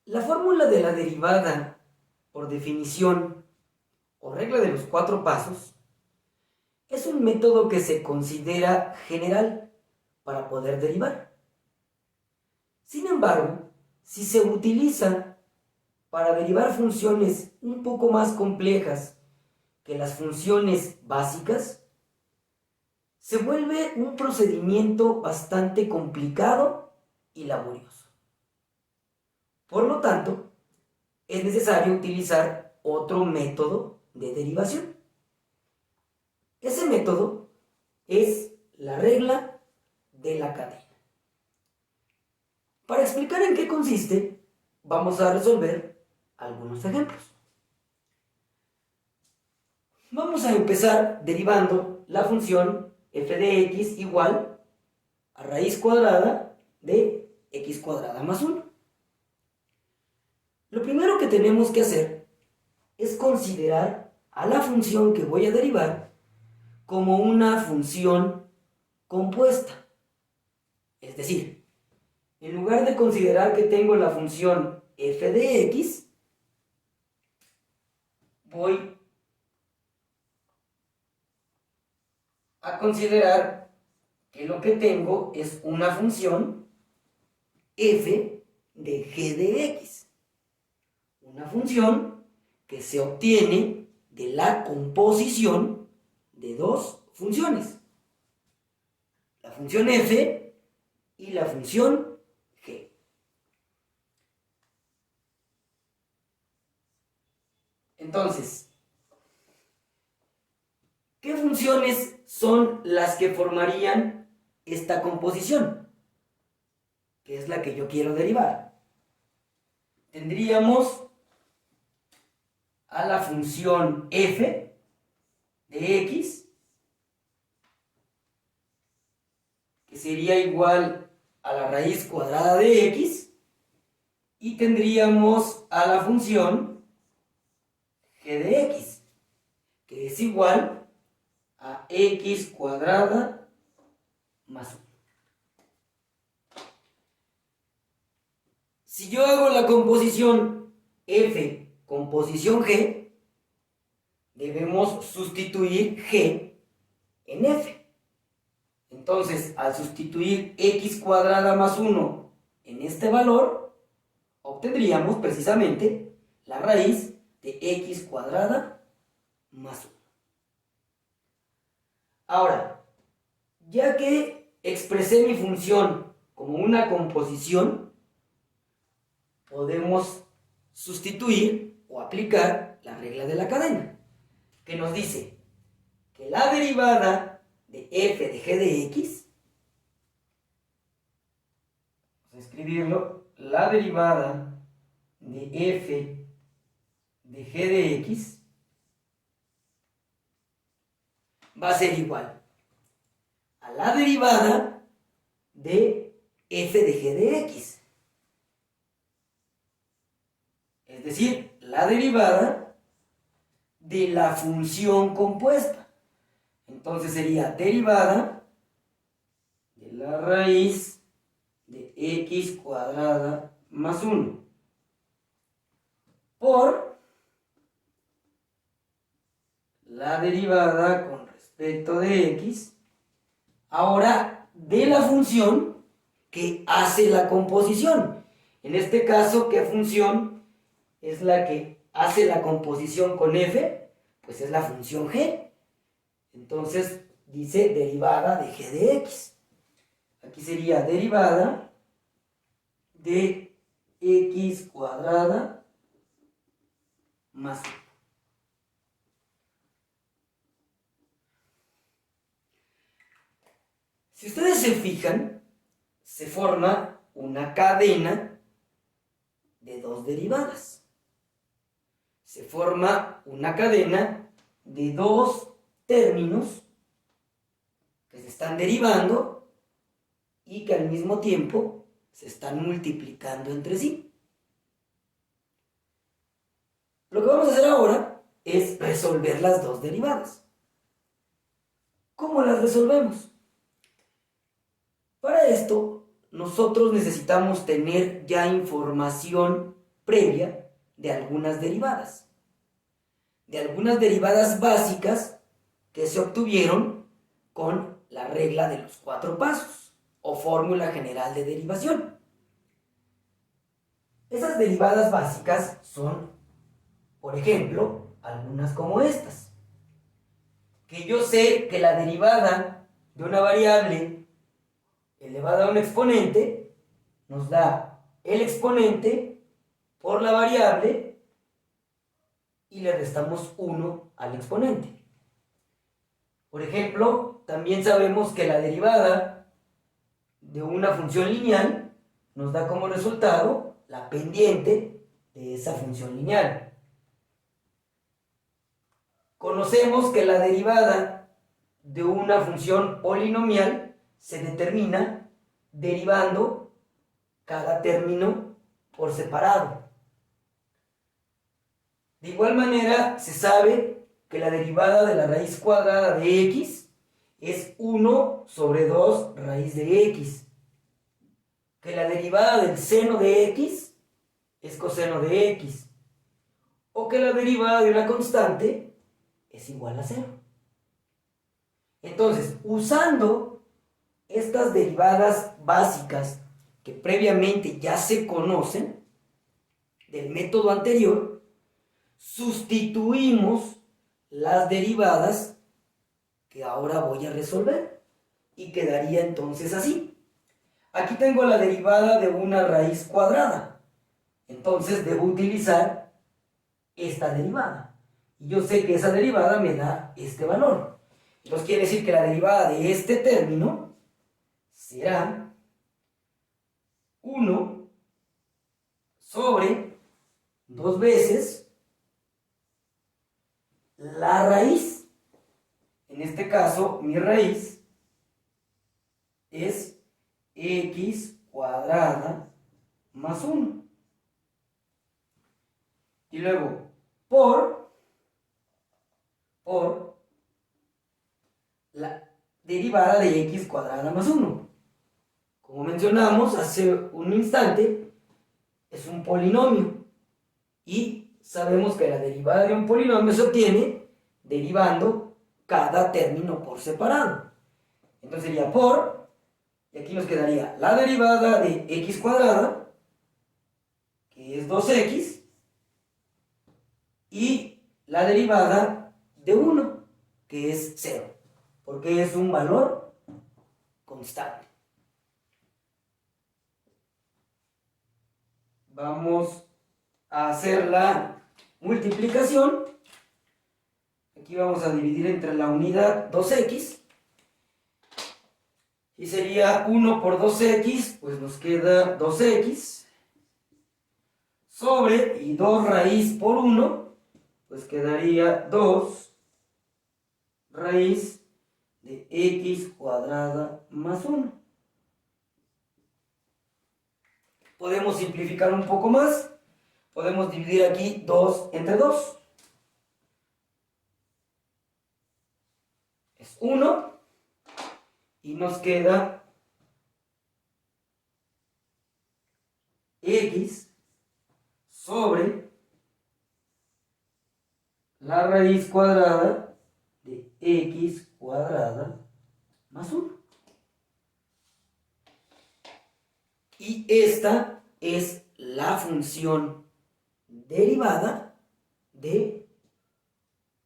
La fórmula de la derivada por definición o regla de los 4 pasos es un método que se considera general para poder derivar. Sin embargo, si se utiliza para derivar funciones un poco más complejas que las funciones básicas, se vuelve un procedimiento bastante complicado y laborioso. Por lo tanto, es necesario utilizar otro método de derivación. Ese método es la regla de la cadena. Para explicar en qué consiste, vamos a resolver algunos ejemplos. Vamos a empezar derivando la función f de x igual a raíz cuadrada de x cuadrada más 1. Lo primero que tenemos que hacer es considerar a la función que voy a derivar como una función compuesta. Es decir, en lugar de considerar que tengo la función f de x, voy a considerar que lo que tengo es una función f de g de x. Una función que se obtiene de la composición de dos funciones. La función f y la función g. Entonces, ¿qué funciones son las que formarían esta composición? Que es la que yo quiero derivar. Tendríamos a la función f de x, que sería igual a la raíz cuadrada de x, y tendríamos a la función g de x, que es igual a x cuadrada más 1. Si yo hago la composición f composición g, debemos sustituir g en f. Entonces, al sustituir x cuadrada más 1 en este valor, obtendríamos precisamente la raíz de x cuadrada más 1. Ahora, ya que expresé mi función como una composición, podemos sustituir o aplicar la regla de la cadena, que nos dice que la derivada de f de g de x, vamos a escribirlo, la derivada de f de g de x va a ser igual a la derivada de f de g de x. Es decir, la derivada de la función compuesta. Entonces sería derivada de la raíz de x cuadrada más 1 por la derivada con respecto de x, ahora de la función que hace la composición. En este caso, ¿qué función es la que hace la composición con f? Pues es la función g. Entonces dice derivada de g de x. Aquí sería derivada de x cuadrada más 1. Si ustedes se fijan, se forma una cadena de dos derivadas. Se forma una cadena de dos términos que se están derivando y que al mismo tiempo se están multiplicando entre sí. Lo que vamos a hacer ahora es resolver las dos derivadas. ¿Cómo las resolvemos? Para esto, nosotros necesitamos tener ya información previa de algunas derivadas. De algunas derivadas básicas que se obtuvieron con la regla de los 4 pasos o fórmula general de derivación. Esas derivadas básicas son, por ejemplo, algunas como estas. Que yo sé que la derivada de una variable elevada a un exponente nos da el exponente por la variable y le restamos 1 al exponente. Por ejemplo, también sabemos que la derivada de una función lineal nos da como resultado la pendiente de esa función lineal. Conocemos que la derivada de una función polinomial se determina derivando cada término por separado. De igual manera, se sabe que la derivada de la raíz cuadrada de x es 1 sobre 2 raíz de x. Que la derivada del seno de x es coseno de x. O que la derivada de una constante es igual a 0. Entonces, usando estas derivadas básicas que previamente ya se conocen del método anterior, sustituimos las derivadas que ahora voy a resolver y quedaría entonces así. Aquí tengo la derivada de una raíz cuadrada, entonces debo utilizar esta derivada y yo sé que esa derivada me da este valor. Entonces quiere decir que la derivada de este término será 1 sobre 2 veces la raíz. En este caso, mi raíz es x cuadrada más 1. Y luego, por la derivada de x cuadrada más 1. Como mencionamos hace un instante, es un polinomio. Y sabemos que la derivada de un polinomio se obtiene derivando cada término por separado. Entonces sería por, y aquí nos quedaría la derivada de x cuadrada, que es 2x, y la derivada de 1, que es 0, porque es un valor constante. Vamos a hacer la multiplicación. Aquí vamos a dividir entre la unidad 2x. Y sería 1 por 2x, pues nos queda 2x. Sobre, y 2 raíz por 1, pues quedaría 2 raíz de x cuadrada más 1. Podemos simplificar un poco más. Podemos dividir aquí 2 entre 2. Es 1. Y nos queda x sobre la raíz cuadrada de x cuadrada más 1. Y esta es la función derivada de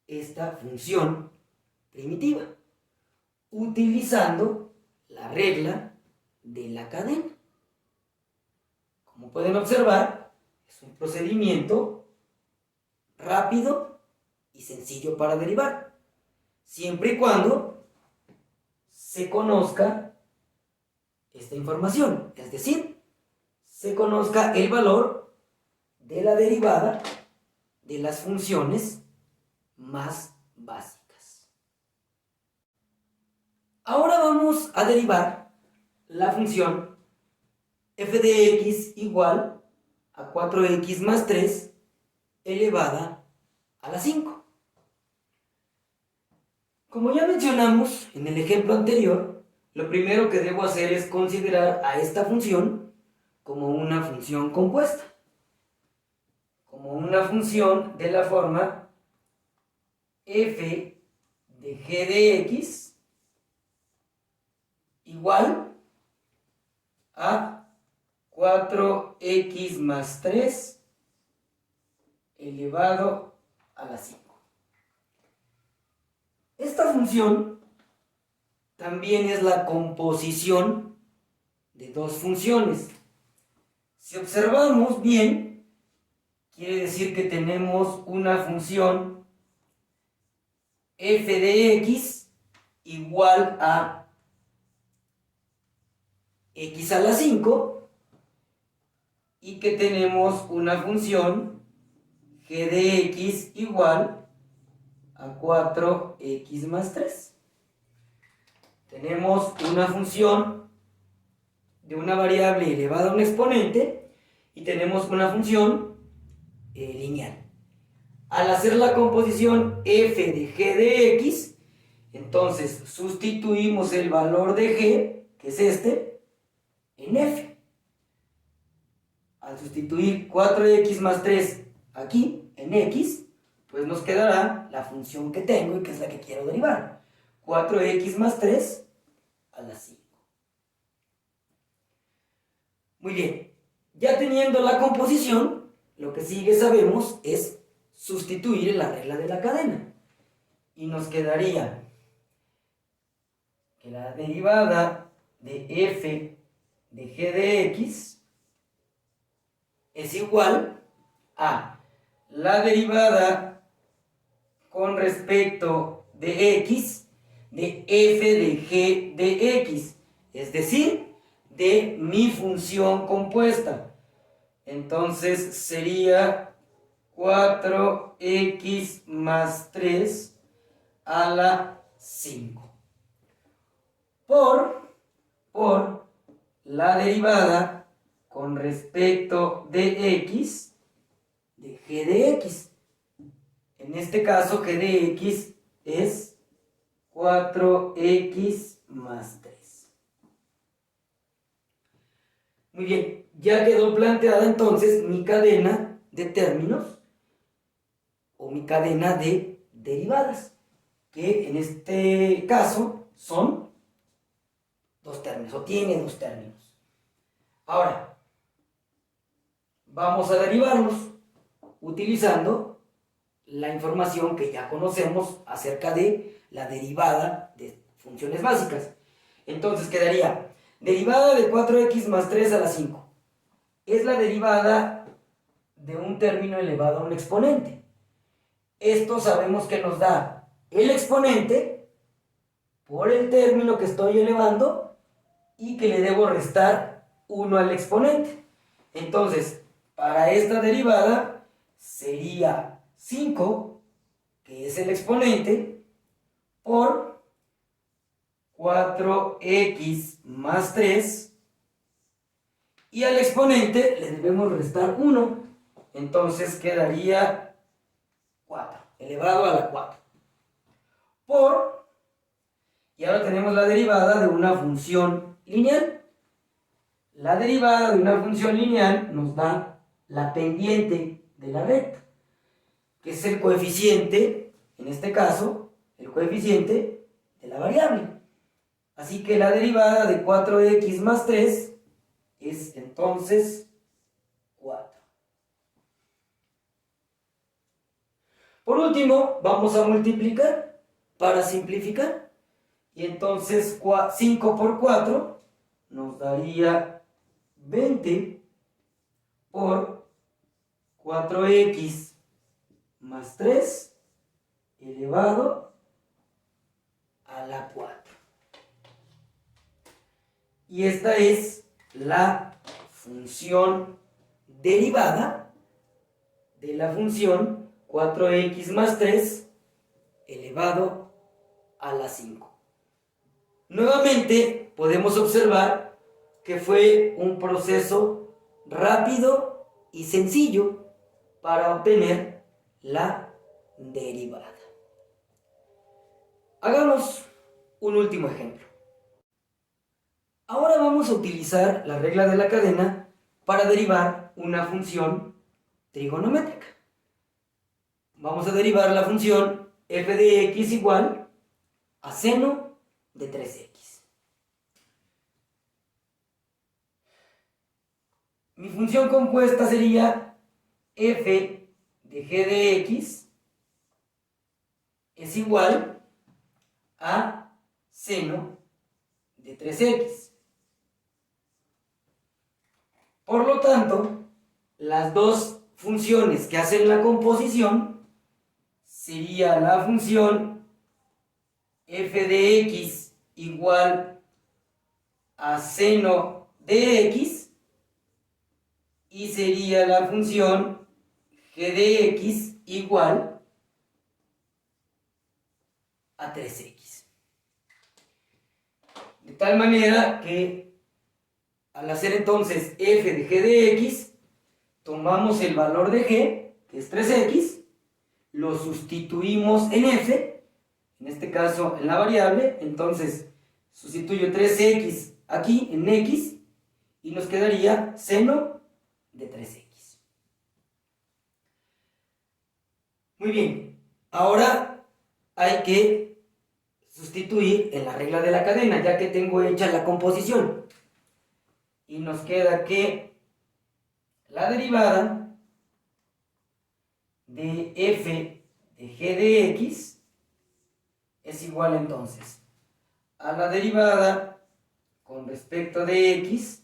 esta función primitiva, utilizando la regla de la cadena. Como pueden observar, es un procedimiento rápido y sencillo para derivar, siempre y cuando se conozca esta información, es decir, se conozca el valor de la derivada de las funciones más básicas. Ahora vamos a derivar la función f de x igual a 4x más 3 elevada a la 5. Como ya mencionamos en el ejemplo anterior, lo primero que debo hacer es considerar a esta función como una función compuesta. como una función de la forma f de g de x igual a 4x más 3 elevado a la 5. Esta función también es la composición de dos funciones. Si observamos bien, quiere decir que tenemos una función f de x igual a x a la 5 y que tenemos una función g de x igual a 4x más 3. Tenemos una función de una variable elevada a un exponente y tenemos una función lineal. Al hacer la composición f de g de x, entonces sustituimos el valor de g, que es este, en f. Al sustituir 4x más 3 aquí, en x, pues nos quedará la función que tengo y que es la que quiero derivar. 4x más 3 a la 5. Muy bien, ya teniendo la composición, lo que sigue sabemos es sustituir en la regla de la cadena. Y nos quedaría que la derivada de f de g de x es igual a la derivada con respecto de x de f de g de x, es decir, de mi función compuesta. Entonces sería 4x más 3 a la 5 por la derivada con respecto de x de g de x. En este caso g de x es 4x más 3. Muy bien, ya quedó planteada entonces mi cadena de términos o mi cadena de derivadas, que en este caso son dos términos, o tiene dos términos. Ahora, vamos a derivarlos utilizando la información que ya conocemos acerca de la derivada de funciones básicas. Entonces quedaría derivada de 4x más 3 a la 5. Es la derivada de un término elevado a un exponente. Esto sabemos que nos da el exponente por el término que estoy elevando y que le debo restar 1 al exponente. Entonces, para esta derivada sería 5, que es el exponente, por 4x más 3, y al exponente le debemos restar 1, entonces quedaría 4, elevado a la 4, y ahora tenemos la derivada de una función lineal. La derivada de una función lineal nos da la pendiente de la recta, que es el coeficiente, en este caso, el coeficiente de la variable. Así que la derivada de 4x más 3 es entonces 4. Por último, vamos a multiplicar para simplificar. Y entonces 5 por 4 nos daría 20 por 4x más 3 elevado a la 4. Y esta es la función derivada de la función 4x más 3 elevado a la 5. Nuevamente podemos observar que fue un proceso rápido y sencillo para obtener la derivada. Hagamos un último ejemplo. Ahora vamos a utilizar la regla de la cadena para derivar una función trigonométrica. Vamos a derivar la función f de x igual a seno de 3x. Mi función compuesta sería f de g de x es igual a seno de 3x. Por lo tanto, las dos funciones que hacen la composición sería la función f de x igual a seno de x y sería la función g de x igual a 3x. De tal manera que al hacer entonces f de g de x, tomamos el valor de g, que es 3x, lo sustituimos en f, en este caso en la variable, entonces sustituyo 3x aquí en x y nos quedaría seno de 3x. Muy bien, ahora hay que sustituir en la regla de la cadena, ya que tengo hecha la composición. Y nos queda que la derivada de f de g de x es igual entonces a la derivada con respecto de x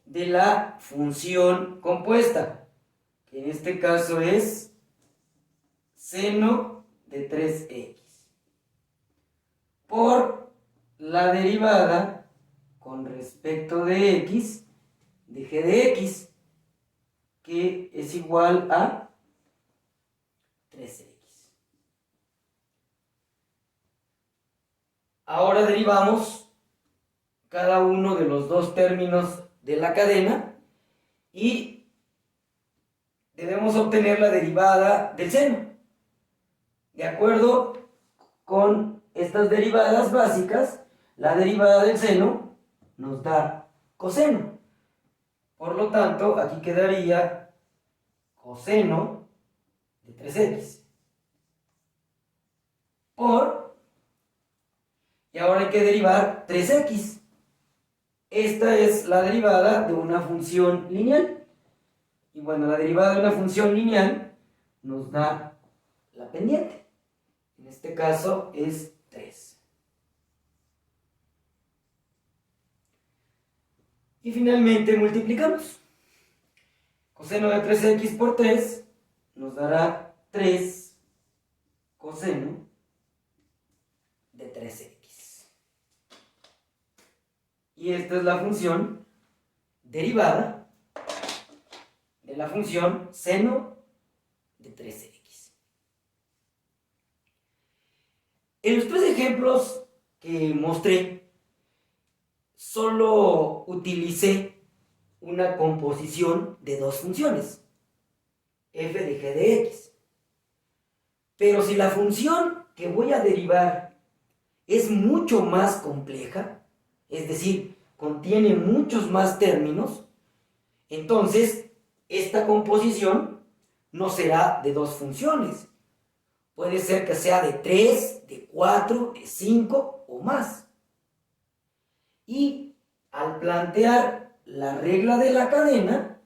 de la función compuesta, que en este caso es seno de 3x, por la derivada con respecto de x de g de x, que es igual a 3x. Ahora derivamos cada uno de los dos términos de la cadena y debemos obtener la derivada del seno. De acuerdo con estas derivadas básicas, la derivada del seno nos da coseno. Por lo tanto, aquí quedaría coseno de 3x por, y ahora hay que derivar 3x. Esta es la derivada de una función lineal. Y bueno, la derivada de una función lineal nos da la pendiente. En este caso es 3. Y finalmente multiplicamos. Coseno de 3x por 3 nos dará 3 coseno de 3x. Y esta es la función derivada de la función seno de 3x. En los tres ejemplos que mostré, solo utilicé una composición de dos funciones, f de g de x. Pero si la función que voy a derivar es mucho más compleja, es decir, contiene muchos más términos, entonces esta composición no será de dos funciones. Puede ser que sea de 3, de 4, de 5 o más. Y al plantear la regla de la cadena,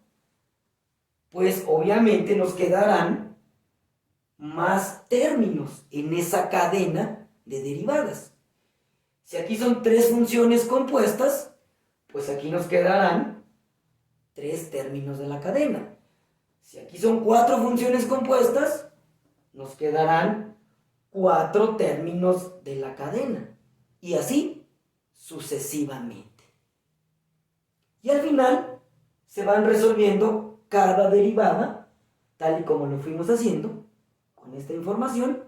pues obviamente nos quedarán más términos en esa cadena de derivadas. Si aquí son 3 funciones compuestas, pues aquí nos quedarán 3 términos de la cadena. Si aquí son 4 funciones compuestas, nos quedarán 4 términos de la cadena. Y así sucesivamente. Y al final se van resolviendo cada derivada, tal y como lo fuimos haciendo con esta información,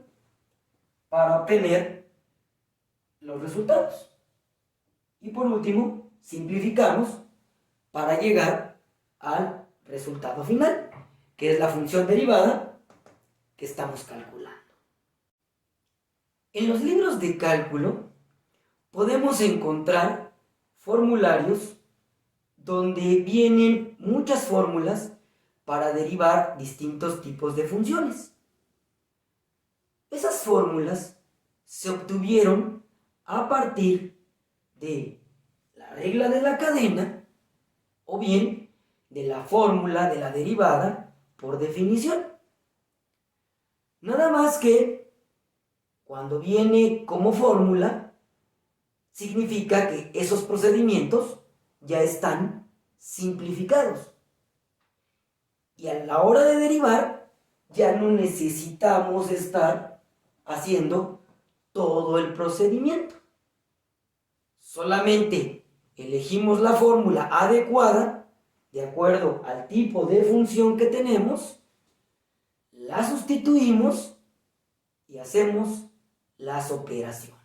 para obtener los resultados. Y por último, simplificamos para llegar al resultado final, que es la función derivada que estamos calculando. En los libros de cálculo podemos encontrar formularios donde vienen muchas fórmulas para derivar distintos tipos de funciones. Esas fórmulas se obtuvieron a partir de la regla de la cadena o bien de la fórmula de la derivada por definición. Nada más que cuando viene como fórmula, significa que esos procedimientos ya están simplificados. Y a la hora de derivar, ya no necesitamos estar haciendo todo el procedimiento. Solamente elegimos la fórmula adecuada de acuerdo al tipo de función que tenemos, la sustituimos y hacemos las operaciones.